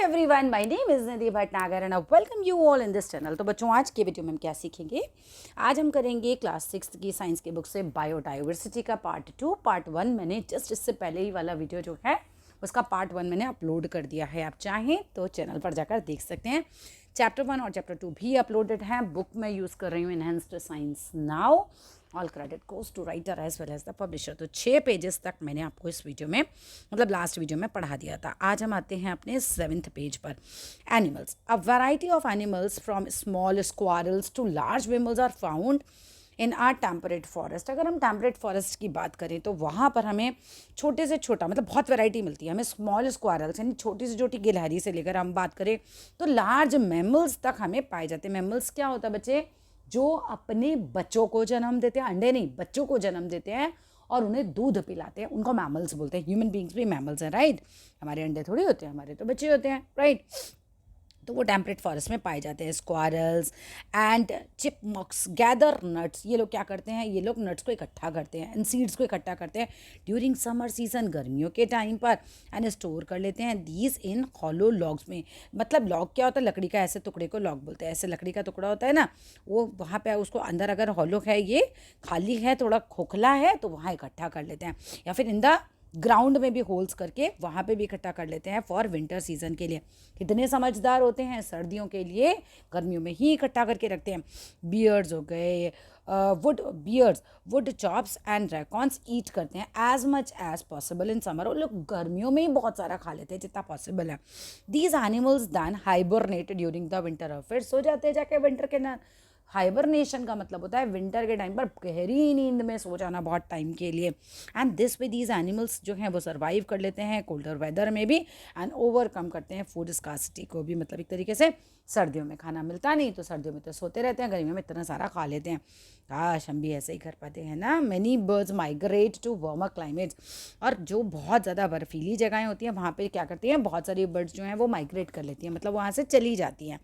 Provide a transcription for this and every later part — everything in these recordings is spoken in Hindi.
everyone, my name is Nidhi Bhatnagar and I welcome you all in this channel। तो बच्चों आज के वीडियो में हम क्या सीखेंगे। आज हम करेंगे क्लास 6 की साइंस की बुक से बायोडाइवर्सिटी का पार्ट 2। पार्ट 1 मैंने जस्ट इससे पहले ही वाला वीडियो जो है उसका पार्ट 1 मैंने अपलोड कर दिया है। आप चाहें तो चैनल पर जाकर देख सकते हैं। चैप्टर 1 और चैप्टर 2 भी अपलोडेड हैं। बुक मैं यूज़ कर रही हूँ enhanced science now. All credit goes to writer as well as the publisher. तो 6 पेजेस तक मैंने आपको इस वीडियो में मतलब लास्ट वीडियो में पढ़ा दिया था। आज हम आते हैं अपने 7th पेज पर। Animals. A variety of animals from small squirrels to large mammals are found in our temperate forest. अगर हम टेम्परेट फॉरेस्ट की बात करें तो वहाँ पर हमें छोटे से छोटा मतलब बहुत वैरायटी मिलती है। हमें स्मॉल स्क्वारल्स यानी छोटी से छोटी गिलहरी से लेकर हम बात करें तो लार्ज मैमल्स तक हमें पाए जाते हैं। मैमल्स क्या होता है बच्चे? जो अपने बच्चों को जन्म देते हैं, अंडे नहीं बच्चों को जन्म देते हैं और उन्हें दूध पिलाते हैं, उनको मैमल्स बोलते हैं। ह्यूमन बींग्स भी मैमल्स हैं, राइट। हमारे अंडे थोड़ी होते हैं, हमारे तो बच्चे होते हैं, राइट। तो वो टेम्परेट फॉरेस्ट में पाए जाते हैं। स्क्वारल्स एंड चिपमक्स गैदर नट्स। ये लोग क्या करते हैं? ये लोग नट्स को इकट्ठा करते हैं एंड सीड्स को इकट्ठा करते हैं ड्यूरिंग समर सीजन, गर्मियों के टाइम पर, एंड स्टोर कर लेते हैं दीज इन हॉलो लॉग्स में। मतलब लॉग क्या होता है? लकड़ी का ऐसे टुकड़े को लॉग बोलते हैं। ऐसे लकड़ी का टुकड़ा होता है ना, वो वहाँ पे उसको अंदर अगर हॉलो है, ये खाली है, थोड़ा खोखला है, तो वहाँ इकट्ठा कर लेते हैं। या फिर इन द ग्राउंड में भी होल्स करके वहाँ पे भी इकट्ठा कर लेते हैं फॉर विंटर सीजन के लिए। कितने समझदार होते हैं! सर्दियों के लिए गर्मियों में ही इकट्ठा करके रखते हैं। बियर्ड्स हो गए, woodchucks and raccoons eat करते हैं as much as possible in summer. वो लोग गर्मियों में ही बहुत सारा खा लेते हैं जितना पॉसिबल है। These animals then hibernate during the winter. और फिर सो जाते हैं जाके विंटर के ना। हाइबरनेशन का मतलब होता है विंटर के टाइम पर गहरी नींद में सो जाना बहुत टाइम के लिए। And this way these animals जो हैं वो सर्वाइव कर लेते हैं कोल्डर वेदर में भी एंड ओवरकम करते हैं फूड स्कार्सिटी को भी। मतलब एक तरीके से सर्दियों में खाना मिलता नहीं तो सर्दियों में तो सोते रहते हैं, गर्मियों में इतना सारा खा लेते हैं। काश हम भी ऐसे ही कर पाते हैं ना। Many birds migrate to warmer climates. और जो बहुत ज़्यादा बर्फीली जगहें होती हैं वहाँ पे क्या करती हैं? बहुत सारी बर्ड्स जो हैं वो माइग्रेट कर लेती हैं, मतलब वहाँ से चली जाती हैं।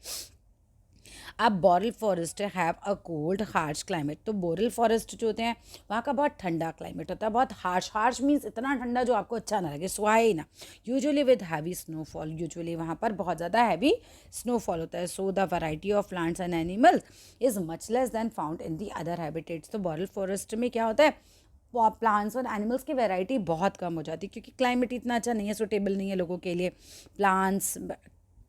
अब boreal forest have a cold harsh climate. तो बोरल फॉरेस्ट जो होते हैं वहाँ का बहुत ठंडा क्लाइमेट होता है, बहुत हार्श। हार्श मीन्स इतना ठंडा जो आपको अच्छा ना लगे, सुहाए ही ना। Usually with heavy snowfall. Usually वहाँ पर बहुत ज़्यादा हैवी स्नोफॉल होता है। So the variety of plants and animals is much less than found in the other habitats. तो बोरल फॉरेस्ट में क्या होता है? प्लांट्स और एनिमल्स की वैरायटी बहुत कम हो जाती है क्योंकि क्लाइमेट इतना अच्छा नहीं है, सूटेबल नहीं है लोगों के लिए। प्लांट्स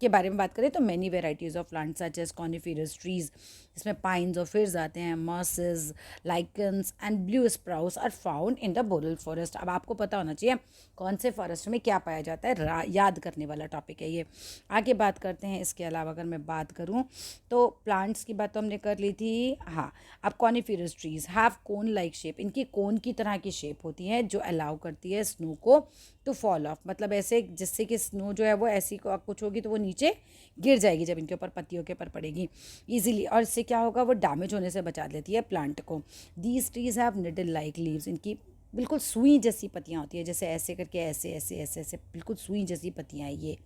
के बारे में बात करें तो many varieties of plants such as coniferous trees, इसमें पाइन्स और फिर्स आते हैं, mosses, lichens and blue sprouts are found in the boreal forest. अब आपको पता होना चाहिए कौन से फॉरेस्ट में क्या पाया जाता है, याद करने वाला टॉपिक है ये। आगे बात करते हैं। इसके अलावा अगर मैं बात करूँ तो प्लांट्स की बात तो हमने कर ली थी। हाँ, अब coniferous trees have cone like shape. इनकी कोन की तरह की शेप होती है जो अलाउ करती है स्नो को टू फॉल ऑफ। मतलब ऐसे जिससे कि स्नो जो है वो ऐसी कुछ होगी तो वो नीचे गिर जाएगी जब इनके ऊपर पत्तियों के ऊपर पड़ेगी ईजिली, और इससे क्या होगा? वो डैमेज होने से बचा देती है प्लांट को। These trees have needle like leaves. इनकी बिल्कुल सुई जैसी पत्तियाँ होती है, जैसे ऐसे करके ऐसे ऐसे ऐसे ऐसे बिल्कुल सुई जैसी पत्तियाँ हैं ये।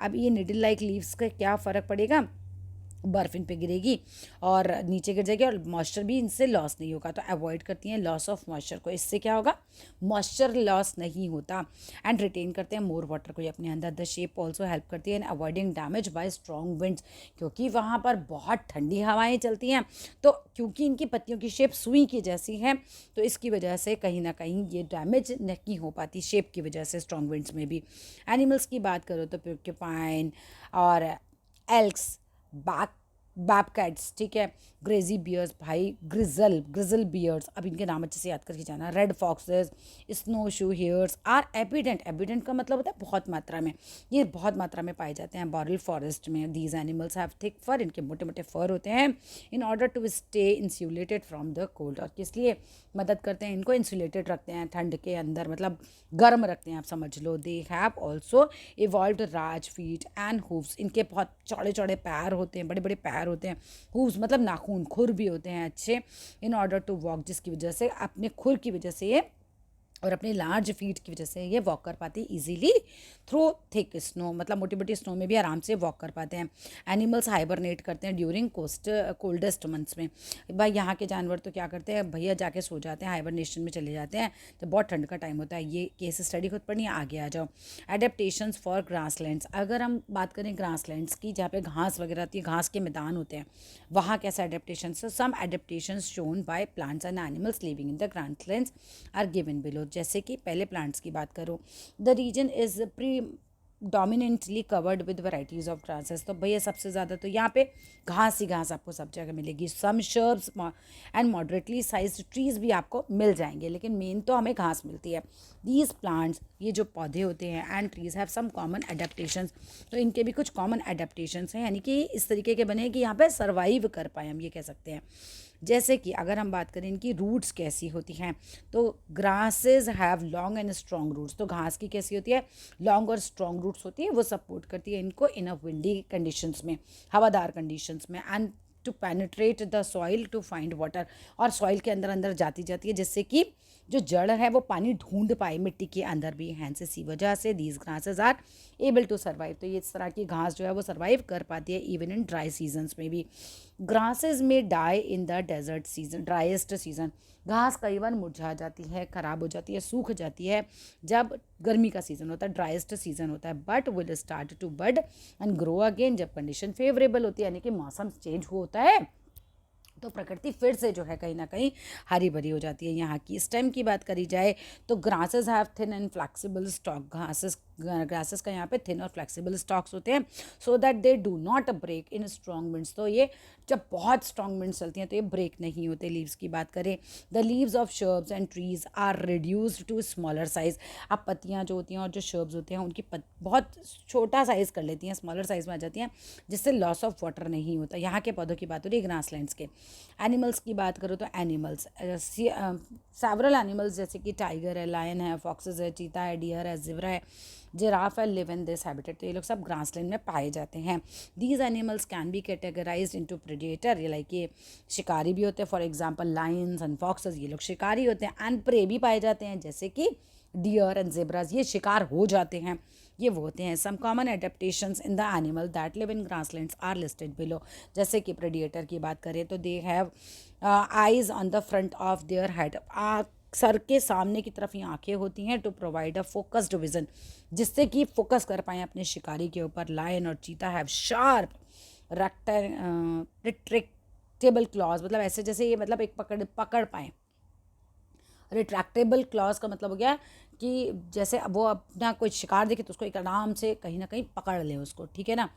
अब ये निडल लाइक लीव्स का क्या फ़र्क पड़ेगा? बर्फ़ इन पे गिरेगी और नीचे गिर जाएगी और मॉइस्चर भी इनसे लॉस नहीं होगा, तो अवॉइड करती हैं लॉस ऑफ मॉइस्चर को। इससे क्या होगा? मॉइस्चर लॉस नहीं होता एंड रिटेन करते हैं मोर वाटर को ये अपने अंदर। द शेप ऑल्सो हेल्प करती है in avoiding damage by strong winds, क्योंकि वहाँ पर बहुत ठंडी हवाएं चलती हैं। तो क्योंकि इनकी पत्तियों की शेप सुई की जैसी है तो इसकी वजह से कहीं ना कहीं ये डैमेज नहीं हो पाती शेप की वजह से स्ट्रॉन्ग विंड्स में भी। एनिमल्स की बात करो तो पोर्क्यूपाइन और एल्क्स, बैबकैट्स, ठीक है, ग्रेजी बियर्स, भाई ग्रिजल बियर्स, अब इनके नाम अच्छे से याद करके जाना। Red foxes, snowshoe hares are evident. Evident का मतलब होता है बहुत मात्रा में, ये बहुत मात्रा में पाए जाते हैं बोरल फॉरेस्ट में। These animals have thick fur. इनके मोटे मोटे फर होते हैं in order to stay insulated from the cold. और किस लिए मदद करते हैं? इनको इंसुलेटेड रखते हैं ठंड के अंदर, मतलब गर्म रखते हैं, आप समझ लो। They have also evolved large feet and hooves. इनके बहुत चौड़े चौड़े पैर होते हैं, बड़े बड़े पैर होते हैं। हूव्स मतलब नाखून, खुर भी होते हैं अच्छे। इन ऑर्डर टू वॉक, जिसकी वजह से अपने खुर की वजह से ये और अपने लार्ज फीट की वजह से ये वॉक कर पाते हैं ईजिली थ्रू थिक स्नो, मतलब मोटी मोटी स्नो में भी आराम से वॉक कर पाते हैं। एनिमल्स हाइबरनेट करते हैं ड्यूरिंग कोल्डेस्ट मंथ्स में। भाई यहाँ के जानवर तो क्या करते हैं भैया, जाके सो जाते हैं, हाइबरनेशन में चले जाते हैं जब बहुत ठंड का टाइम होता है। ये केस स्टडी खुद पढ़नी, आगे आ जाओ। एडेप्टेशंस फॉर ग्रासलैंड्स, अगर हम बात करें ग्रासलैंड्स की जहाँ पे घास वगैरह आती है, घास के मैदान होते हैं, वहाँ कैसे adaptation, some adaptations shown by plants and animals living in the grasslands are given below. जैसे कि पहले प्लांट्स की बात करो, the region is predominantly covered with varieties of grasses. तो भैया सबसे ज़्यादा तो यहाँ पे घास ही घास आपको सब जगह मिलेगी। Some shrubs and moderately sized trees भी आपको मिल जाएंगे, लेकिन मेन तो हमें घास मिलती है। दीज प्लांट्स, ये जो पौधे होते हैं, and trees have some common adaptations, तो इनके भी कुछ कॉमन एडेप्टेशंस हैं, यानी कि इस तरीके के बने कि यहाँ पे सर्वाइव कर पाए, हम ये कह सकते हैं। जैसे कि अगर हम बात करें इनकी रूट्स कैसी होती हैं, तो grasses have long and strong roots. तो घास की कैसी होती है, लॉन्ग और स्ट्रॉन्ग रूट्स होती है, वो सपोर्ट करती है इनको इन अ विंडी कंडीशंस में, हवादार कंडीशंस में, and to penetrate the soil to find water, और सॉइल के अंदर अंदर जाती जाती है जिससे कि जो जड़ है वो पानी ढूंढ पाए मिट्टी के अंदर भी। हैंस इसी वजह से these grasses are able to survive. तो ये इस तरह की घास जो है वो सर्वाइव कर पाती है इवन इन ड्राई सीजन्स में भी। ग्रासेस में die in the desert season, driest season. घास कई बार मुरझा जाती है, ख़राब हो जाती है, सूख जाती है जब गर्मी का सीज़न होता है, ड्राइएस्ट सीजन होता है, but will start to bud and grow again जब कंडीशन फेवरेबल होती है, यानी कि मौसम चेंज होता है तो प्रकृति फिर से जो है कहीं ना कहीं हरी भरी हो जाती है। यहाँ की स्टेम की बात करी जाए तो grasses have thin and flexible stalk, grasses का यहाँ पे थिन और फ्लेक्सिबल स्टॉक्स होते हैं, so that they do not break in strong winds. तो ये जब बहुत स्ट्रॉन्ग विंड्स चलती हैं तो ये ब्रेक नहीं होते। लीव्स की बात करें, the leaves of shrubs and trees are reduced to smaller size. अब पत्तियाँ जो होती हैं और जो शर्ब्स होते हैं उनकी बहुत छोटा साइज़ कर लेती हैं, स्मॉलर साइज़ में आ जाती हैं, जिससे लॉस ऑफ वाटर नहीं होता। यहाँ के पौधों की बात हो रही है ग्रासलैंड्स के। एनिमल्स की बात करो तो एनिमल्स, सेवरल एनिमल्स जैसे कि टाइगर है, लायन है, फॉक्सेस है, चीता है, डियर है, जिब्रा है, जिराफ है, लिव इन दिस हैबिटेट। तो ये लोग सब ग्रासलैंड में पाए जाते हैं। These animals can be categorised into predator, ये लाइक ये शिकारी भी होते हैं, for example Lions and foxes, ये लोग शिकारी होते हैं, एंड प्रे भी पाए जाते हैं जैसे कि डियर एंड जेब्रास, ये शिकार हो जाते हैं, ये वो होते हैं। Some common adaptations in the animal that live in grasslands are listed below. जैसे कि प्रेडिएटर की बात करें तो they have eyes on the front of their head, सर के सामने की तरफ ये आंखें होती हैं, to provide a focused vision, जिससे कि फोकस कर पाएँ अपने शिकारी के ऊपर। लायन और चीता हैव शार्प रिट्रैक्टेबल क्लॉज, मतलब ऐसे जैसे ये मतलब एक पकड़ पाएँ। रिट्रैक्टेबल क्लॉज का मतलब हो गया कि जैसे वो अपना कोई शिकार देखे तो उसको एक आराम से कहीं ना कहीं पकड़ ले उसको, ठीक है ना।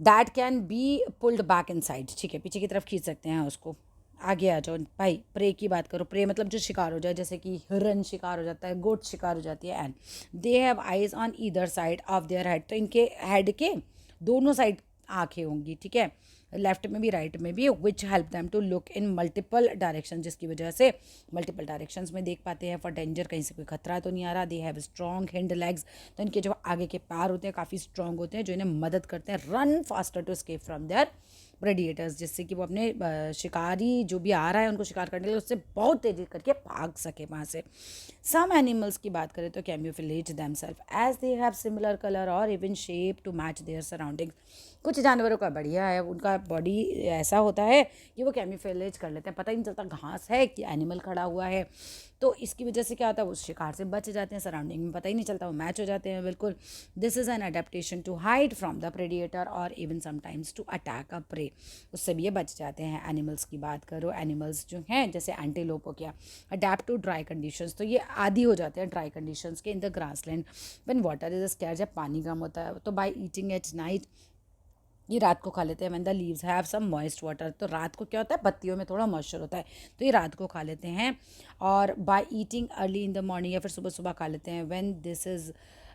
That can be pulled back in side, ठीक है, पीछे की तरफ खींच सकते हैं उसको। आगे आ जाओ भाई, प्रे की बात करो। प्रे मतलब जो शिकार हो जाए, जैसे कि हिरन शिकार हो जाता है, गोट शिकार हो जाती है। And they have eyes on either side of their head, तो इनके हेड के दोनों साइड आंखें होंगी, ठीक है, लेफ्ट में भी राइट में भी, which help them to look in multiple direction, जिसकी वजह से मल्टीपल डायरेक्शंस में देख पाते हैं। फॉर डेंजर, कहीं से कोई खतरा तो नहीं आ रहा। They have strong hind legs, तो इनके जो आगे के पैर होते हैं काफ़ी स्ट्रॉन्ग होते हैं, जो इन्हें मदद करते हैं run faster to escape from their predators, जिससे कि वो अपने शिकारी जो भी आ रहा है उनको शिकार करने के लिए उससे बहुत तेजी करके भाग सके वहाँ से। सम एनिमल्स की बात करें तो camouflage themselves as they have similar colour और even shape to match their surroundings. कुछ जानवरों का बढ़िया है, उनका बॉडी ऐसा होता है कि वो कैम्यूफिलेज कर लेते हैं, पता ही नहीं चलता घास है कि एनिमल खड़ा हुआ है, तो इसकी वजह से क्या होता है वो शिकार से बच जाते हैं, सराउंडिंग में पता ही नहीं चलता, वो मैच हो जाते हैं बिल्कुल। This is an adaptation to hide from the predator और even sometimes to attack a prey, उससे भी ये बच जाते हैं। एनिमल्स की बात करो, एनिमल्स जो हैं जैसे एंटीलोप हो गया, अडेप्ट टू ड्राई कंडीशंस, तो ये आदी हो जाते हैं ड्राई कंडीशंस के in the grassland. When water is scarce, जब पानी कम होता है, तो बाय ईटिंग एट नाइट, ये रात को खा लेते हैं। When the leaves have some moist water, तो रात को क्या होता है पत्तियों में थोड़ा मॉइस्चर होता है, तो ये रात को खा लेते हैं। और by eating early in the morning, या फिर सुबह सुबह खा लेते हैं। When this is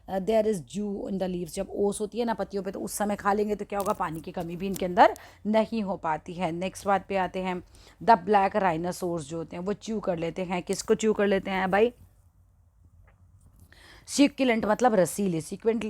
there is dew in the leaves, जब ओस होती है ना पत्तियों पे, तो उस समय खा लेंगे तो क्या होगा, पानी की कमी भी इनके अंदर नहीं हो पाती है। नेक्स्ट बात पे आते हैं, द ब्लैक राइनासोर्स जो होते हैं वो च्यू कर लेते हैं, किसको च्यू कर लेते हैं भाई, सिक्युलेंट मतलब रसीली, सिक्वेंट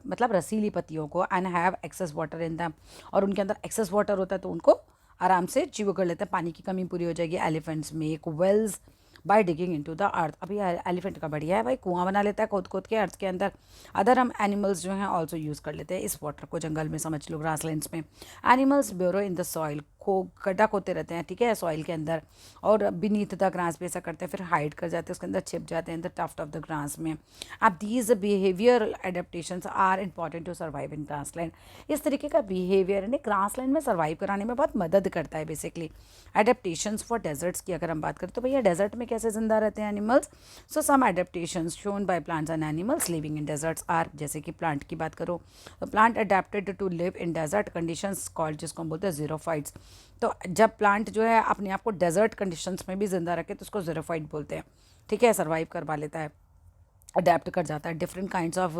मतलब रसीली पत्तियों को, and have excess water in them, और उनके अंदर एक्सेस वाटर होता है तो उनको आराम से च्यू कर लेते हैं, पानी की कमी पूरी हो जाएगी। Elephants make wells by digging into the earth. अभी एलिफेंट का बढ़िया है भाई, कुआं बना लेता है खोद खोद के अर्थ के अंदर। अदर हम एनिमल्स जो हैं ऑल्सो यूज़ कर लेते हैं इस वाटर को, जंगल में समझ लो, ग्रासलैंड्स में। Animals bureau in the soil, गड्ढा खोदते रहते हैं, ठीक है, सॉइल के अंदर, और बीनीथ द ग्रास भी ऐसा करते हैं, फिर हाइड कर जाते हैं उसके अंदर, छिप जाते हैं the tuft of the grass में। अब these behaviour adaptations are important to survive in grassland. इस तरीके का बिहेवियर यानी ग्रासलैंड में सर्वाइव कराने में बहुत मदद करता है बेसिकली। एडेप्टेशंस फॉर डेजर्ट्स की अगर हम बात करें तो भैया डेजर्ट में कैसे जिंदा रहते हैं animals. So some adaptations shown by plants and animals living in deserts are, जैसे कि प्लांट की बात करो तो plant adapted to live in desert conditions called, जिसको हम बोलते हैं ज़ीरोफाइट्स। तो जब प्लांट जो है अपने आप को डेजर्ट कंडीशंस में भी जिंदा रखे तो उसको ज़ीरोफाइट बोलते हैं, ठीक है, सर्वाइव करवा लेता है, अडेप्ट कर जाता है। डिफरेंट काइंड्स ऑफ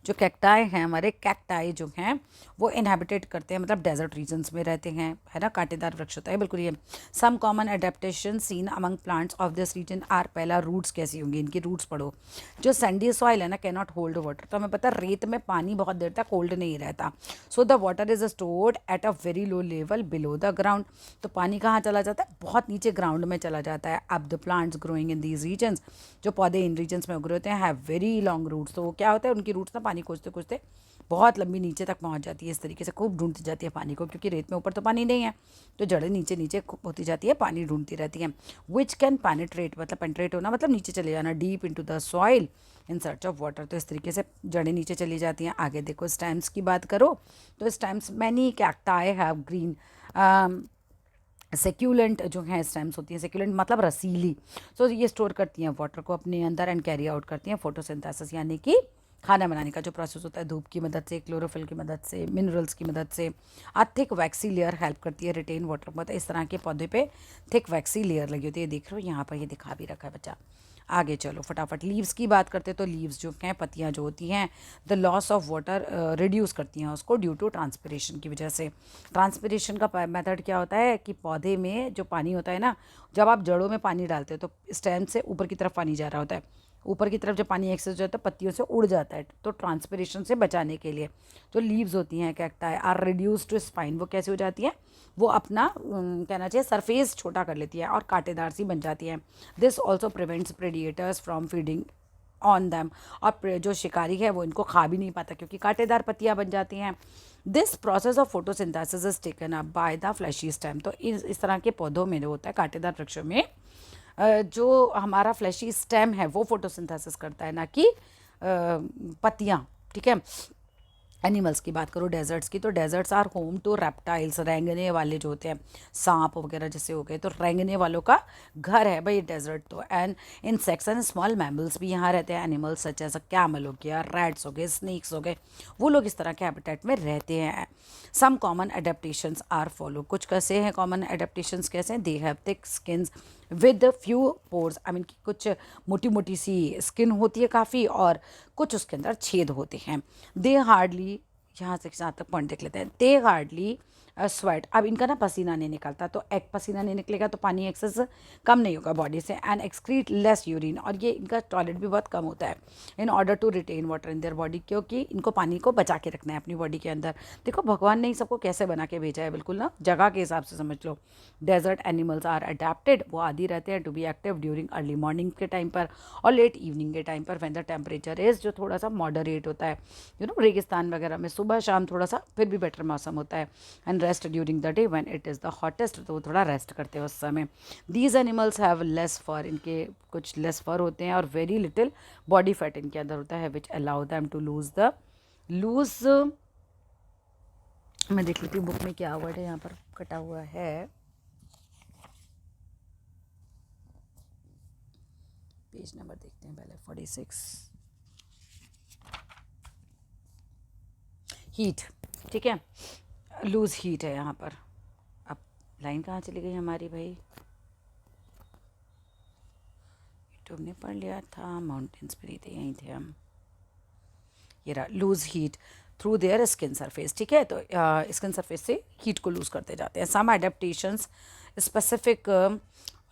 जो कैक्टाई हैं हमारे, कैक्टाई जो हैं वो इनहेबिटेट करते हैं, मतलब डेजर्ट रीजन्स में रहते हैं, है ना, कांटेदार वृक्ष होता है, बिल्कुल ये। Some common adaptation seen among plants of this region are, पहला रूट्स कैसी होंगी, इनकी रूट्स पढ़ो। जो सैंडी सॉइल है ना, कैन नॉट होल्ड वाटर, तो हमें पता है रेत में पानी बहुत देर तक होल्ड नहीं रहता। So the water is stored at a very low level below the ground, तो पानी कहाँ चला जाता है, बहुत नीचे ग्राउंड में चला जाता है। अब the plants growing in these regions, जो पौधे इन रीजन्स में उग रहे होते हैं, हैव वेरी लॉन्ग रूट्स, तो क्या होता है उनकी रूट्स ना पानी खोजते खोजते बहुत लंबी नीचे तक पहुंच जाती है, इस तरीके से खूब ढूंढती जाती है पानी को, क्योंकि रेत में ऊपर तो पानी नहीं है, तो जड़ें नीचे नीचे होती जाती है, पानी ढूंढती रहती हैं। विच कैन पेनिट्रेट, मतलब पेनिट्रेट होना मतलब नीचे चले जाना, deep into the soil in search of water, तो इस तरीके से जड़ें नीचे चली जाती हैं। आगे देखो स्टेम्स की बात करो तो stems, many cacti have green succulent जो हैं स्टेम्स होती हैं, सेक्यूलेंट मतलब रसीली, सो ये स्टोर करती हैं वाटर को अपने अंदर एंड कैरी आउट करती हैं फोटोसिंथेसिस, यानी कि खाना बनाने का जो प्रोसेस होता है, धूप की मदद से, क्लोरोफिल की मदद से, मिनरल्स की मदद से। आ थिक वैक्सी लेयर हेल्प करती है रिटेन वाटर, मतलब इस तरह के पौधे पे थिक वैक्सी लेयर लगी होती है, देख रहे हो यहाँ पर ये दिखा भी रखा है बच्चा। आगे चलो फटाफट लीव्स की बात करते हैं, तो लीव्स जो हैं, पत्तियाँ जो होती हैं, the loss of water reduce करती हैं उसको ड्यू टू ट्रांसपिरेशन की वजह से। ट्रांसपिरेशन का मेथड क्या होता है कि पौधे में जो पानी होता है ना, जब आप जड़ों में पानी डालते हो तो स्टेम से ऊपर की तरफ पानी जा रहा होता है, ऊपर की तरफ जब पानी एक्सेस हो जाता है पत्तियों से उड़ जाता है, तो ट्रांसपिरेशन से बचाने के लिए जो लीव्स होती हैं cacti are reduce to spine, वो कैसे हो जाती हैं, वो अपना कहना चाहिए सरफेस छोटा कर लेती है और कांटेदार सी बन जाती है। This also prevents predators from feeding on them, और जो शिकारी है वो इनको खा भी नहीं पाता क्योंकि कांटेदार पत्तियाँ बन जाती हैं। This process of photosynthesis is taken up by the fleshy stem, तो इस तरह के पौधों में जो होता है कांटेदार वृक्षों में जो हमारा फ्लैशी स्टेम है वो फोटोसिंथेसिस करता है, ना कि पत्तियाँ, ठीक है। एनिमल्स की बात करो डेजर्ट्स की, तो deserts are home to reptiles, रेंगने वाले जो होते हैं, सांप वगैरह जैसे हो गए, तो रेंगने वालों का घर है भाई डेजर्ट तो। And insects and small mammals भी यहाँ रहते हैं, एनिमल्स सच एज कैमल हो गया, रैट्स हो गए, स्नेक्स हो गए, वो लोग इस तरह के हैबिटेट में रहते हैं। Some common adaptations are follow, कुछ कैसे हैं कॉमन एडेप्टेशंस, कैसे हैं, they have thick skins with few pores, I mean कुछ मोटी मोटी सी स्किन होती है काफ़ी, और कुछ उसके अंदर छेद होते हैं। दे हार्डली, यहाँ से यहाँ तक पॉइंट देख लेते हैं, दे हार्डली स्वेट, अब इनका ना पसीना नहीं निकलता, तो एक पसीना नहीं निकलेगा तो पानी एक्सेस कम नहीं होगा बॉडी से, एंड एक्सक्रीट लेस यूरिन, और ये इनका टॉयलेट भी बहुत कम होता है, in order to retain water in their body, क्योंकि इनको पानी को बचा के रखना है अपनी बॉडी के अंदर। देखो भगवान ने सबको कैसे बना के भेजा है, बिल्कुल ना जगह के हिसाब से समझ लो। डेजर्ट एनिमल्स आर अडेप्टेड, वो आदि रहते हैं to be active during early morning के टाइम पर और लेट इवनिंग के टाइम पर, व्हेन द टेम्परेचर इज, जो थोड़ा सा मॉडरेट होता है, यू नो रेगिस्तान वगैरह में सुबह शाम थोड़ा सा फिर भी बेटर मौसम होता है। And rest during the day when it is the hottest, तो वो थोड़ा रेस्ट करते हैं उस समय। दीज एनिमल्स हैव लेस फर, इनके कुछ लेस फर होते हैं, और वेरी लिटिल बॉडी फैट इनके अंदर होता है, which allow them to lose मैं देख लेती हूँ बुक में क्या वर्ड है, यहाँ पर कटा हुआ है, पेज नंबर देखते हैं पहले, 46, हीट, ठीक है, लूज हीट है यहाँ पर। अब लाइन कहाँ चली गई हमारी भाई, यूट्यूब ने पढ़ लिया था, माउंटेन्स पर ही थे, यहीं थे हम, ये रहा, lose heat through their skin surface, ठीक है, तो स्किन सरफेस से हीट को लूज करते जाते हैं। Some adaptations specific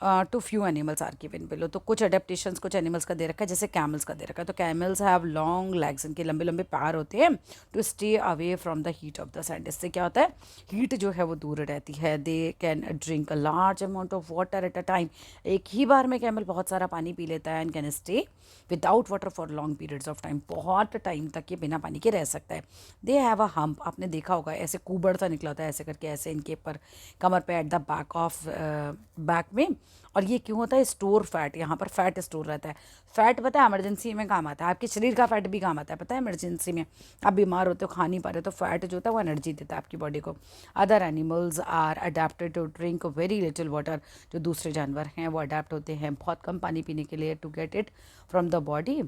to few animals are given below. तो कुछ अडेप्टेशंस कुछ एनिमल्स का दे रखा है, जैसे कैमल्स का दे रखा है। तो कैमल्स हैव लॉन्ग लेग्स, इनके लंबे लंबे पैर होते हैं, to stay away from the heat of the sand. इससे क्या होता है, हीट जो है वो दूर रहती है। They can drink a large amount of water at a time. एक ही बार में कैमल बहुत सारा पानी पी लेता है, and can stay without water for long periods of time. बहुत टाइम तक ये बिना पानी के रह सकता है। दे हैव अ हम्प, आपने देखा होगा ऐसे कुबड़ सा निकला होता है ऐसे करके, ऐसे इनके पर कमर पे at the back of back में। और ये क्यों होता है, स्टोर फैट, यहाँ पर फैट स्टोर रहता है। फैट पता है इमरजेंसी में काम आता है, आपके शरीर का फैट भी काम आता है, पता है इमरजेंसी में आप बीमार होते हो, खा नहीं पा रहे, तो फैट जो होता है वो एनर्जी देता है आपकी बॉडी को। Other animals are adapted to drink very little water. जो दूसरे जानवर हैं वो अडेप्ट होते हैं बहुत कम पानी पीने के लिए, to get it from the body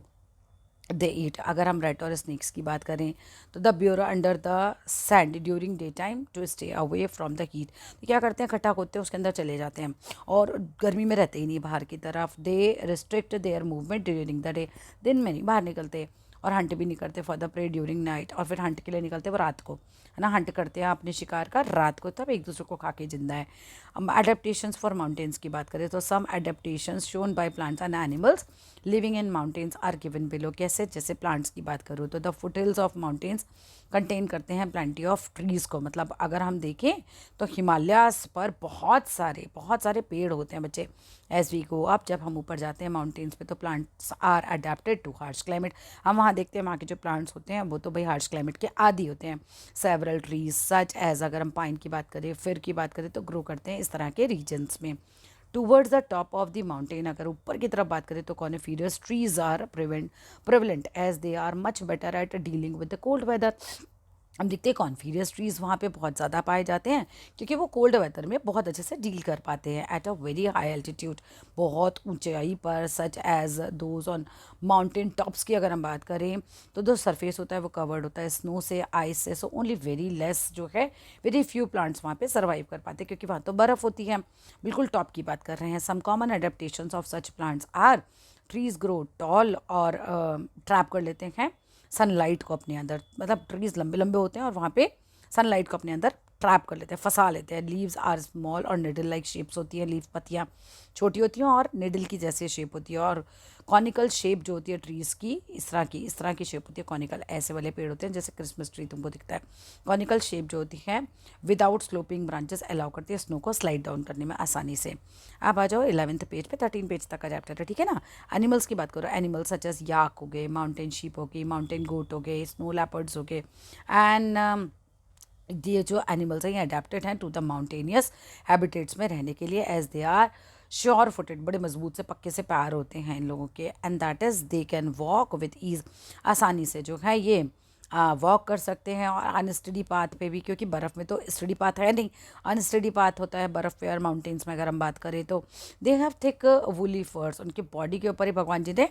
they eat. अगर हम रैट और स्नेक्स की बात करें तो they burrow under the sand during day time to stay away from the heat. तो क्या करते हैं, खट्टा खोदते हैं, उसके अंदर चले जाते हैं और गर्मी में रहते ही नहीं बाहर की तरफ। They restrict their movement during the day, दिन में नहीं बाहर निकलते, और हंट भी नहीं करते for the prey during night. और फिर हंट के लिए निकलते वो रात को, है ना, हंट करते हैं अपने शिकार का रात को, तब एक दूसरे को खा के जिंदा है। हम एडेप्टेशंस फॉर माउंटेन्स की बात करें तो some adaptations shown by plants and animals living in mountains are given below. कैसे, जैसे प्लांट्स की बात करूँ तो the foothills of mountains contain करते हैं प्लेंटी ऑफ ट्रीज़ को। मतलब अगर हम देखें तो हिमालयास पर बहुत सारे पेड़ होते हैं बच्चे। एज वी गो अप, जब हम ऊपर जाते हैं माउंटेन्स पे, तो plants are adapted to harsh climate. हम वहाँ देखते हैं वहाँ के जो प्लांट्स होते हैं वो तो भाई हार्श क्लाइमेट के आदी होते हैं। सेवरल ट्रीज सच एज, अगर हम पाइन की बात करें, फिर की बात करें, तो ग्रो करते हैं इस तरह के रीजन्स में। Towards the top of the mountain, अगर ऊपर की तरफ बात करें तो coniferous trees are prevalent as they are much better at dealing with the cold weather. हम देखते हैं कॉन्फीरियस ट्रीज़ वहाँ पे बहुत ज़्यादा पाए जाते हैं, क्योंकि वो कोल्ड वेदर में बहुत अच्छे से डील कर पाते हैं at a very high altitude, बहुत ऊंचाई पर। Such as those on mountain tops की अगर हम बात करें तो जो सरफेस होता है वो कवर्ड होता है स्नो से, आइस से, सो ओनली वेरी लेस जो है, वेरी फ्यू प्लांट्स वहाँ पे सर्वाइव कर पाते हैं, क्योंकि वहाँ तो बर्फ़ होती है। बिल्कुल टॉप की बात कर रहे हैं। Some common adaptations of such plants are trees grow tall, और ट्रैप कर लेते हैं सनलाइट को अपने अंदर। मतलब ट्रीज़ लंबे लंबे होते हैं और वहाँ पे सनलाइट को अपने अंदर ट्रैप कर लेते हैं, फंसा लेते हैं। लीव्स आर स्मॉल और निडल लाइक शेप्स होती है, लीव पत्तियाँ छोटी होती हैं और निडल की जैसी शेप होती है। और कॉनिकल शेप जो होती है ट्रीज़ की, इस तरह की शेप होती है। कॉनिकल ऐसे वाले पेड़ होते हैं जैसे क्रिसमस ट्री तुमको दिखता है। कॉनिकल शेप जो होती है विदाउट स्लोपिंग ब्रांचेस अलाउ करती है स्नो को स्लाइड डाउन करने में आसानी से। आप आ जाओ 11th पेज पे, 13 पेज तक का चैप्टर है, ठीक है ना। एनिमल्स की बात करो, एनिमल्स सच एज याक हो गए, माउंटेन शीप हो गई, माउंटेन गोट हो गए, स्नो लेपर्ड्स हो गए। एंड ये जो एनिमल्स हैं ये अडेप्टेड हैं टू द माउंटेनियस हैबिटेट्स में रहने के लिए, as they are sure footed, बड़े मजबूत से पक्के से पैर होते हैं इन लोगों के। And that is they can walk with ease, आसानी से जो है ये वॉक कर सकते हैं। और अनस्टडी पाथ पे भी, क्योंकि बर्फ़ में तो स्टडी पाथ है नहीं, अनस्टडी पाथ होता है बर्फ़ पे। और माउंटेन्स में अगर हम बात करें तो दे हैव थिक वूली फर्स, उनके बॉडी के ऊपर ही भगवान जी ने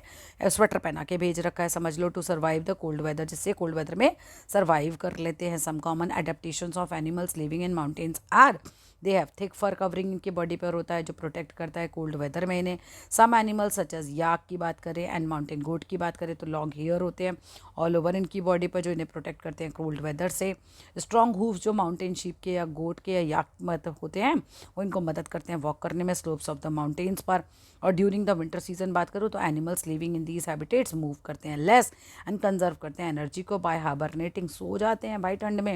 स्वेटर पहना के भेज रखा है, समझ लो, to survive the cold weather, जिससे कोल्ड वेदर में सर्वाइव कर लेते हैं। Some common adaptations of animals living in mountains are they have thick fur covering, इनके बॉडी पर होता है जो प्रोटेक्ट करता है कोल्ड वेदर में इन्हें। सम एनिमल्स सच एज याक की बात करें एंड माउंटेन गोट की बात करें तो लॉन्ग हेयर होते हैं ऑल ओवर इनकी बॉडी पर, जो इन्हें प्रोटेक्ट करते हैं कोल्ड वेदर से। स्ट्रॉन्ग हूव्स जो माउंटेन शीप के या गोट के या याक मतलब होते हैं, वो इनको मदद करते हैं वॉक करने में स्लोप्स ऑफ द माउंटेन्स पर। और ड्यूरिंग द विंटर सीजन बात करूँ तो animals living in these habitats move करते हैं लेस एंड कंजर्व करते हैं एनर्जी को बाय हाइबरनेटिंग, सो जाते हैं भाई ठंड में,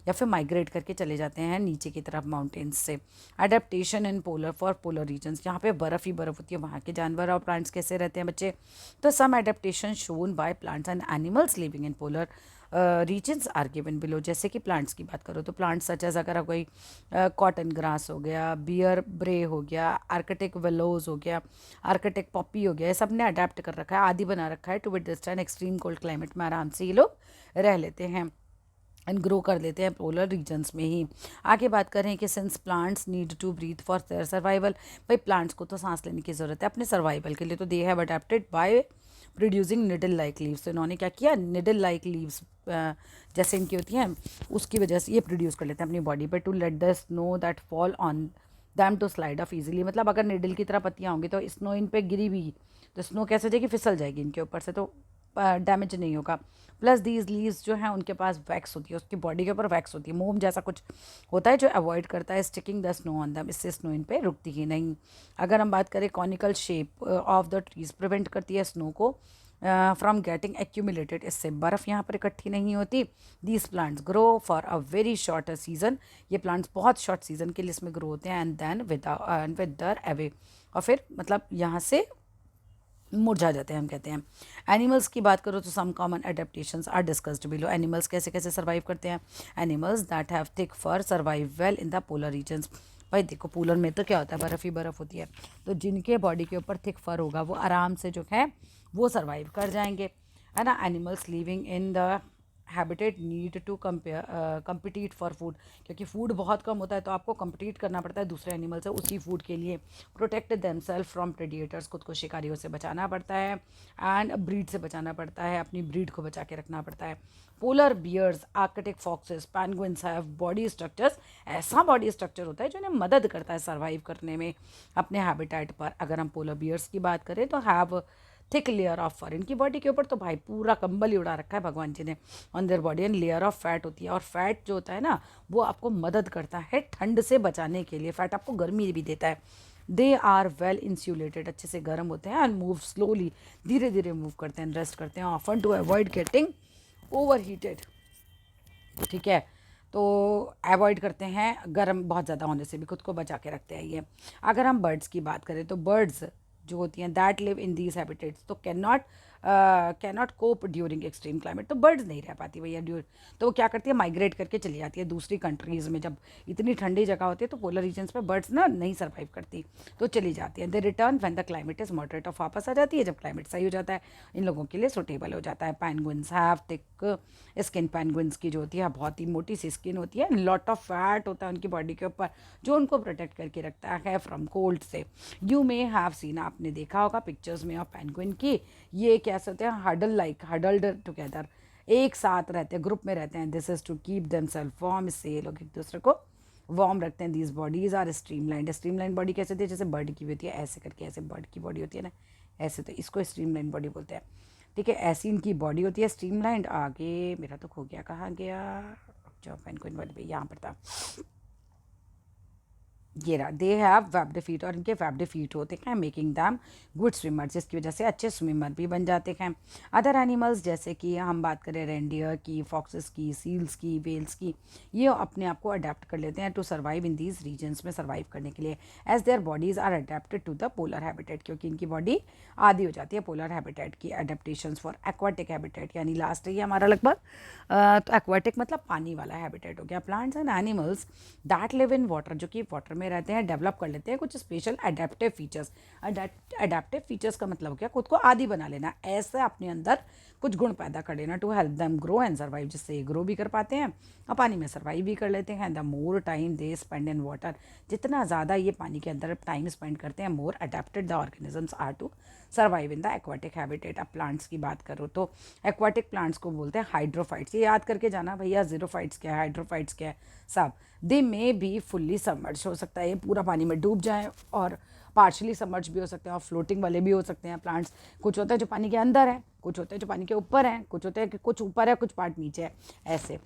या फिर माइग्रेट करके चले जाते हैं नीचे की तरफ माउंटेन्स से। Adaptation in polar for polar regions, जहाँ पे बर्फ़ ही बर्फ़ होती है वहाँ के जानवर और प्लांट्स कैसे रहते हैं बच्चे। तो some adaptation shown by plants and animals living in polar regions are given below. जैसे कि प्लांट्स की बात करो तो प्लांट्स सच एज, अगर कोई कॉटन ग्रास हो गया, बियर ब्रे हो गया, आर्कटिक वेलोज हो गया, आर्कटिक पॉपी हो गया, ये सब ने अडेप्ट कर रखा है, आदि बना रखा है to withstand extreme cold climate में आराम से ये लोग रह लेते हैं एंड ग्रो कर लेते हैं पोलर रीजन्स में ही। आगे बात करें कि since plants need to breathe for their survival, भाई प्लांट्स को तो सांस लेने की ज़रूरत है अपने सर्वाइवल के लिए, तो they have adapted by producing needle like leaves. तो इन्होंने क्या किया, निडल लाइक लीव्स जैसे इनकी होती हैं उसकी वजह से ये प्रोड्यूस कर लेते हैं अपनी बॉडी पर, to let the snow that fall on them to slide off easily. मतलब अगर निडल की तरह पत्तियाँ होंगी तो स्नो इन पे गिरी भी तो स्नो कैसे जाएगी, फिसल जाएगी इनके ऊपर से, तो डैमेज नहीं होगा। प्लस दीज लीव्स जो हैं उनके पास वैक्स होती है, उसकी बॉडी के ऊपर वैक्स होती है, मोम जैसा कुछ होता है जो अवॉइड करता है स्टिकिंग द स्नो ऑन दम, इससे स्नो इन पे रुकती ही नहीं। अगर हम बात करें conical shape of the trees prevent करती है स्नो को फ्रॉम गेटिंग एक्यूमुलेटेड, इससे बर्फ़ यहाँ पर इकट्ठी नहीं होती। These plants grow for a very short season, ये प्लांट्स बहुत शॉर्ट सीजन के लिए इसमें ग्रो होते हैं, and then wither away, और फिर मतलब यहाँ से मुरझा जाते हैं हम कहते हैं। एनिमल्स की बात करो तो some common adaptations are discussed below. Animals कैसे कैसे सर्वाइव करते हैं। Animals that have thick fur survive well in the polar regions. भाई देखो पोलर में तो क्या होता है, बर्फ़ ही बर्फ़ होती है, तो जिनके बॉडी के ऊपर थिक फर होगा वो आराम से जो है वो सर्वाइव कर जाएंगे, है ना। Animals living in the habitat need to compete for food, क्योंकि फूड बहुत कम होता है तो आपको कम्पिटिट करना पड़ता है दूसरे एनिमल से उसी फूड के लिए। प्रोटेक्ट देमसेल्फ फ्रॉम प्रेडिएटर्स, खुद को शिकारियों से बचाना पड़ता है, एंड ब्रीड से बचाना पड़ता है, अपनी ब्रीड को बचा के रखना पड़ता है। Polar bears, arctic foxes, penguins have body structures, ऐसा बॉडी स्ट्रक्चर होता है जो इन्हें मदद करता है सर्वाइव करने में अपने हैबिटेट पर। अगर हम पोलर बियर्स की बात करें तो हैव थिक लेयर ऑफ फर, इनकी बॉडी के ऊपर तो भाई पूरा कंबल ही उड़ा रखा है भगवान जी ने on their body, and layer of fat होती है, और फैट जो होता है ना वो आपको मदद करता है ठंड से बचाने के लिए, फैट आपको गर्मी भी देता है। दे आर वेल इंसुलेटेड, अच्छे से गर्म होते हैं, एंड मूव स्लोली, धीरे धीरे मूव करते हैं, रेस्ट करते हैं, often to avoid getting overheated, ठीक है, तो अवॉइड करते हैं गर्म बहुत ज़्यादा होने से भी, खुद को बचा के रखते हैं ये। अगर हम बर्ड्स की बात करें तो बर्ड्स जो होती हैं that live in these habitats तो can not cope during extreme climate, तो बर्ड्स नहीं रह पाती भैया तो वो क्या करती है, माइग्रेट करके चली जाती है दूसरी कंट्रीज़ में। जब इतनी ठंडी जगह होती है तो पोलर रीजन्स पे बर्ड्स ना नहीं सर्वाइव करती, तो चली जाती है। They return when the climate is moderate, ऑफ वापस आ जाती है जब क्लाइमेट सही हो जाता है, इन लोगों के लिए सुटेबल हो जाता है। Penguins have thick skin, penguins की जो होती है बहुत ही मोटी सी स्किन होती है, लॉट ऑफ फैट होता है उनकी बॉडी के ऊपर जो उनको प्रोटेक्ट करके रखता है फ्रॉम कोल्ड से। यू मे हैव सीन, आपने देखा होगा पिक्चर्स में ऑफ पेंगुइन की, ये कैसे होते हैं, हडल्ड टुगेदर, एक साथ रहते हैं, ग्रुप में रहते हैं। This is to keep themselves warm, इससे ये लोग एक दूसरे को वार्म रखते हैं। These bodies are streamlined, streamline body कैसे होती है, जैसे बर्ड की होती है ऐसे करके, ऐसे बर्ड की बॉडी होती है ना ऐसे, तो इसको स्ट्रीमलाइन बॉडी बोलते हैं, ठीक है, ऐसी इनकी बॉडी होती है स्ट्रीमलाइंड। आगे मेरा तो खो गया, कहाँ गया, जो पेंगुइन बॉडी पे यहाँ पर था, ये रहा। दे हैव वेब्ड फीट, और इनके वेब्ड फीट होते हैं मेकिंग दैम गुड स्विमर, जिसकी वजह से अच्छे स्विमर भी बन जाते हैं। अदर एनिमल्स जैसे कि हम बात करें रेंडियर की, फॉक्सेस की, सील्स की, वेल्स की, ये अपने आप को अडेप्ट कर लेते हैं to survive in these regions में सर्वाइव करने के लिए, as their bodies are adapted to the polar habitat, क्योंकि इनकी बॉडी आदि हो जाती है पोलर हैबिटेट की। एडेप्टेशंस फॉर एक्वाटिक हैबिटेट, यानी लास्ट है ये हमारा लगभग, तो एक्वाटिक मतलब पानी वाला हैबिटेट हो गया। Plants and animals that live in water, जो कि वाटर में रहते हैं, डेवलप कर लेते हैं कुछ special adaptive features. Adaptive features का मतलब क्या, खुद को आदी बना लेना, ऐसे अपने अंदर कुछ गुण पैदा कर लेना, to help them grow and survive, जिससे ये ग्रो भी कर पाते हैं और पानी में सर्वाइव भी कर लेते हैं। The more time they spend in water, जितना ज़्यादा ये पानी के अंदर टाइम स्पेंड करते हैं, more adapted the organisms are to survive in the aquatic habitat. अब प्लांट्स की बात करो तो एक्वाटिक प्लांट्स को बोलते हैं हाइड्रोफाइट्स, ये याद करके जाना भैया, जीरोफाइट्स क्या है, हाइड्रोफाइट्स क्या है सब। दे में भी फुल्ली सबमर्ज, हो सकता है ये पूरा पानी में डूब जाए, और पार्शली सबमर्ज भी हो सकते हैं, और फ्लोटिंग वाले भी हो सकते हैं प्लांट्स। कुछ होता है जो पानी के अंदर है, कुछ होते हैं जो पानी के ऊपर हैं, कुछ होते हैं कि कुछ ऊपर है कुछ पार्ट नीचे है, ऐसे।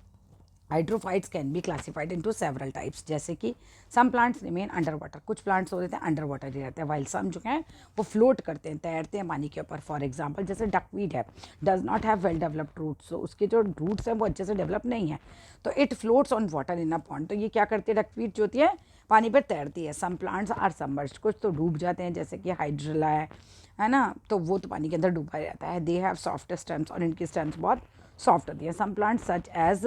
Hydrophytes can be classified into several types, जैसे कि some plants remain under water, कुछ प्लांट्स होते हैं अंडर वाटर ही रहते हैं, वाइल सम जो हैं वो फ्लोट करते हैं, तैरते हैं पानी के ऊपर। फॉर एग्जांपल जैसे डकवीड है, does not have well developed roots, तो उसके जो रूट्स हैं वो अच्छे से डेवलप नहीं है, तो it floats on water in a pond, तो ये क्या करती है डकवीड जो होती है पानी पर तैरती है। सम प्लांट्स आर सबमर्ज्ड, कुछ तो डूब जाते हैं, जैसे कि हाइड्रिला है ना, तो वो तो पानी के अंदर डूबा रहता है। दे हैव सॉफ्ट स्टेम्स, और इनकी स्टेम्स बहुत सॉफ्ट होती है। सम प्लांट्स सच एज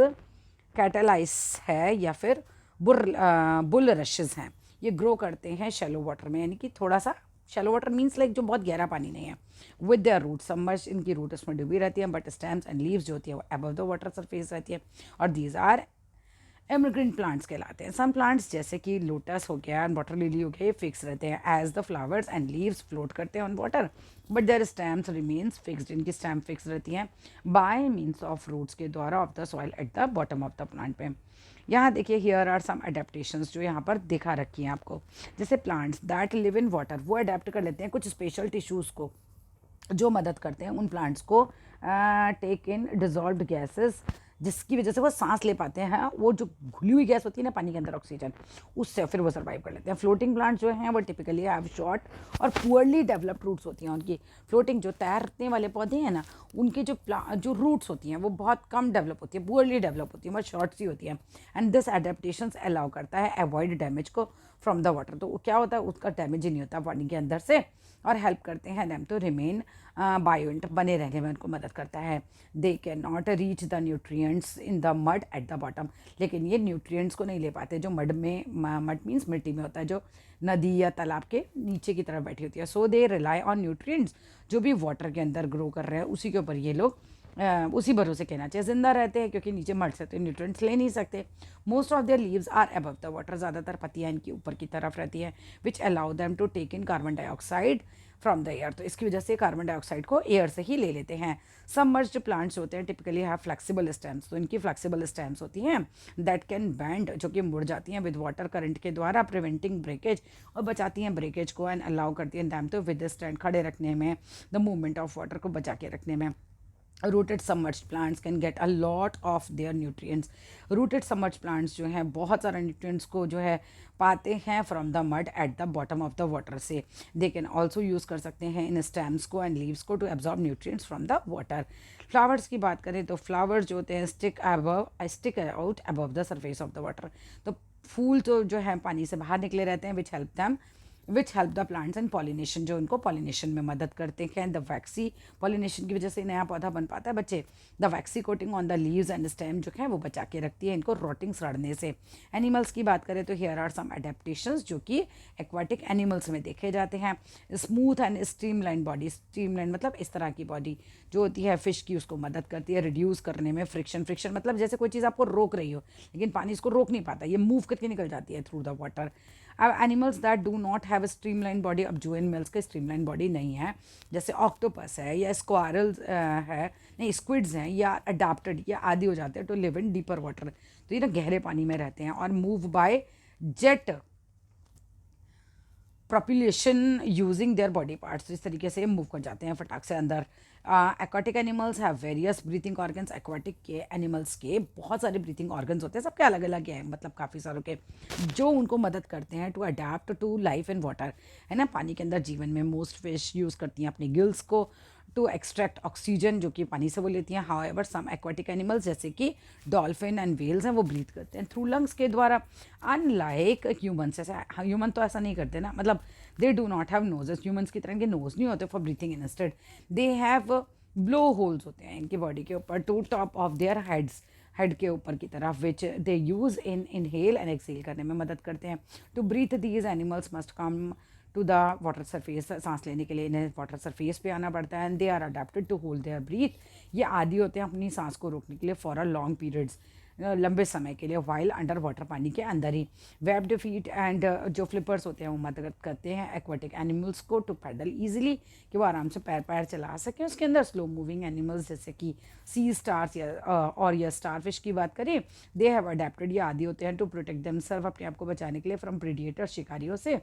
कैटेलाइस है या फिर बुल रशेस हैं, ये ग्रो करते हैं शैलो वाटर में, यानी कि थोड़ा सा शैलो वाटर मीन्स लाइक जो बहुत गहरा पानी नहीं है। विद देयर रूट सबमर्ज, इनकी रूट उसमें डूबी रहती है, बट स्टेम्स एंड लीव्स जो होती है वो अबव द वाटर सरफेस रहती है, और दीज आर एमरग्रेंट प्लांट्स कहलाते हैं। सम प्लांट्स जैसे कि लोटस हो गया, वाटर लिली हो गया, ये फिक्स रहते हैं, as the flowers and leaves float करते हैं on water, but their stems remains fixed, इनकी स्टेम फिक्स रहती हैं बाय मीन्स ऑफ रूट्स के द्वारा of the soil at the bottom of the plant पे। यहाँ देखिए हियर आर सम अडेप्टेशंस जो यहाँ पर दिखा रखी हैं आपको, जैसे plants that live in water, वो अडेप्ट कर लेते हैं कुछ स्पेशल टिश्यूज़ को जो मदद करते हैं उन प्लांट्स को टेक इन डिजॉल्व्ड गैसेस, जिसकी वजह से वो सांस ले पाते हैं। वो जो घुली हुई गैस होती है ना पानी के अंदर, ऑक्सीजन, उससे फिर वो सर्वाइव कर लेते हैं। फ्लोटिंग प्लांट जो हैं वो टिपिकली हैव शॉर्ट और पुअरली डेवलप्ड रूट्स होती हैं उनकी। फ्लोटिंग जो तैरने वाले पौधे हैं ना, उनकी जो रूट्स होती हैं वो बहुत कम डेवलप होती है, पुअरली डेवलप होती है, बहुत शॉर्ट सी होती है। एंड दिस एडेप्टेशंस अलाउ करता है अवॉइड डैमेज को फ्रॉम द वाटर। तो क्या होता है, उसका डैमेज ही नहीं होता पानी के अंदर से, और हेल्प करते हैं देम टू रिमेन बायोइंट, बने रहने में उनको मदद करता है। They can not reach the nutrients in the mud at the bottom, लेकिन ये न्यूट्रिएंट्स को नहीं ले पाते जो मड में, मड मीन्स मिट्टी में होता है, जो नदी या तालाब के नीचे की तरफ बैठी होती है। सो दे रिलाई ऑन न्यूट्रिएंट्स, जो भी वाटर के अंदर ग्रो कर रहे हैं उसी के ऊपर ये लोग उसी भरोसे कहना चाहिए ज़िंदा रहते हैं, क्योंकि नीचे मर सकते हैं, न्यूट्रिएंट्स ले नहीं सकते। Most of their leaves are above the water, ज़्यादातर पत्तियाँ इनकी ऊपर की तरफ रहती हैं, which allow them to take in carbon dioxide from the air. तो इसकी वजह से कार्बन डाइऑक्साइड को एयर से ही ले लेते हैं। सबमर्ज्ड प्लांट्स होते हैं टिपिकली हैव फ्लेक्सिबल स्टेम्स, तो इनकी फ्लेक्सिबल स्टेम्स होती हैं दैट कैन बेंड, जो कि मुड़ जाती हैं विद वाटर करंट के द्वारा, प्रिवेंटिंग ब्रेकेज, और बचाती हैं ब्रेकेज को, एंड अलाउ करती हैं डैम टू विद स्टैंड, खड़े रखने में, द मूवमेंट ऑफ वाटर को बचा के रखने में। Rooted submerged plants can get a lot of their nutrients. Rooted submerged plants जो हैं बहुत सारे न्यूट्रिएंट्स को जो है पाते हैं from the mud at the bottom of the water से। दे कैन ऑल्सो यूज़ कर सकते हैं इन स्टेम्स को एंड लीव्स को to absorb nutrients from the water. Flowers की बात करें तो फ्लावर्स जो होते हैं stick out above the surface of the water. तो फूल तो जो है पानी से बाहर निकले रहते हैं, which help the plants and pollination, जो उनको पॉलिनेशन में मदद करते हैं। द वैक्सी पॉलिनेशन की वजह से नया पौधा बन पाता है बच्चे। The vaccine coating on the leaves and stem जो है वो बचा के रखती है इनको रोटिंग सड़ने से। एनिमल्स की बात करें तो हियर आर सम एडेप्टेशंस जो कि एक्वाटिक एनिमल्स में देखे जाते हैं। Smooth and streamline body, streamline मतलब इस तरह की बॉडी जो होती है फिश की, उसको मदद करती है रिड्यूस करने में फ्रिक्शन। फ्रिक्शन मतलब जैसे कोई चीज़ आपको रोक रही हो, लेकिन पानी इसको रोक नहीं पाता, ये मूव करके निकल जाती है थ्रू द वाटर। अब animals that do not have a streamline body, अब जो एनिमल्स के स्ट्रीमलाइन बॉडी नहीं है, जैसे ऑक्टोपस है या स्क्वारल्स है, नहीं स्क्विड्स हैं, या अडाप्टेड या आदि हो जाते हैं to live in deeper water, तो ये ना गहरे पानी में रहते हैं, और move by jet propulsion using their body parts, इस तरीके से मूव कर जाते हैं फटाक से अंदर। Aquatic animals have various breathing organs, aquatic के एनिमल्स के बहुत सारे ब्रीथिंग ऑर्गन्स होते हैं, सबके अलग अलग हैं, मतलब काफ़ी सारों के, जो उनको मदद करते हैं to adapt to life in water, है ना। पानी के अंदर जीवन में मोस्ट फिश यूज़ करती हैं अपनी गिल्स को टू एक्सट्रैक्ट ऑक्सीजन, जो कि पानी से वो लेती हैं। हाउएवर सम एक्वाटिक एनिमल्स जैसे कि डॉल्फिन एंड व्हेल्स हैं, वो ब्रीथ करते हैं थ्रू लंग्स के द्वारा। अनलाइक ह्यूमन्स, ऐसे ह्यूमन तो ऐसा नहीं करते ना, मतलब they do not have noses, humans की तरह इनके नोज नहीं होते for breathing, instead they have blow holes होते हैं इनकी बॉडी के ऊपर to top of their head के ऊपर की तरफ, which they use in inhale and exhale करने में मदद करते हैं। To breathe these animals must come to the water surface, सांस लेने के लिए इन्हें वाटर सरफेस पे आना पड़ता है। And they are adapted to hold their breath, ये आदि होते हैं अपनी सांस को रोकने के लिए फॉर अ लॉन्ग पीरियड्स, लंबे समय के लिए, वाइल अंडर वाटर, पानी के अंदर ही। वेब्ड फीट एंड जो फ्लिपर्स होते हैं वो मदद करते हैं एक्वाटिक एनिमल्स को टू पैडल ईजिली, कि वो आराम से पैर चला सकें उसके अंदर। स्लो मूविंग एनिमल्स जैसे कि सी स्टार्स या स्टार फिश की बात करें, दे हैव अडेप्टेड, ये आदि होते हैं टू प्रोटेक्ट देमसेल्फ, अपने आप को बचाने के लिए, फ्रॉम प्रेडिएटर, शिकारियों से,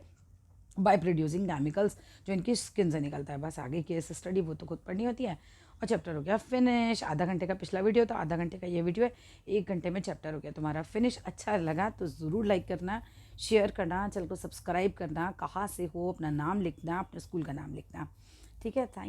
बाय प्रोड्यूसिंग केमिकल्स जो इनकी स्किन से निकलता है। बस आगे केस स्टडी वो तो खुद पढ़नी होती है। और चैप्टर हो गया फिनिश। आधा घंटे का पिछला वीडियो था, आधा घंटे का ये वीडियो है, 1 घंटे में चैप्टर हो गया तुम्हारा फिनिश। अच्छा लगा तो ज़रूर लाइक करना, शेयर करना, चैनल को सब्सक्राइब करना, कहाँ से हो अपना नाम लिखना, अपने स्कूल का नाम लिखना, ठीक है। थैंक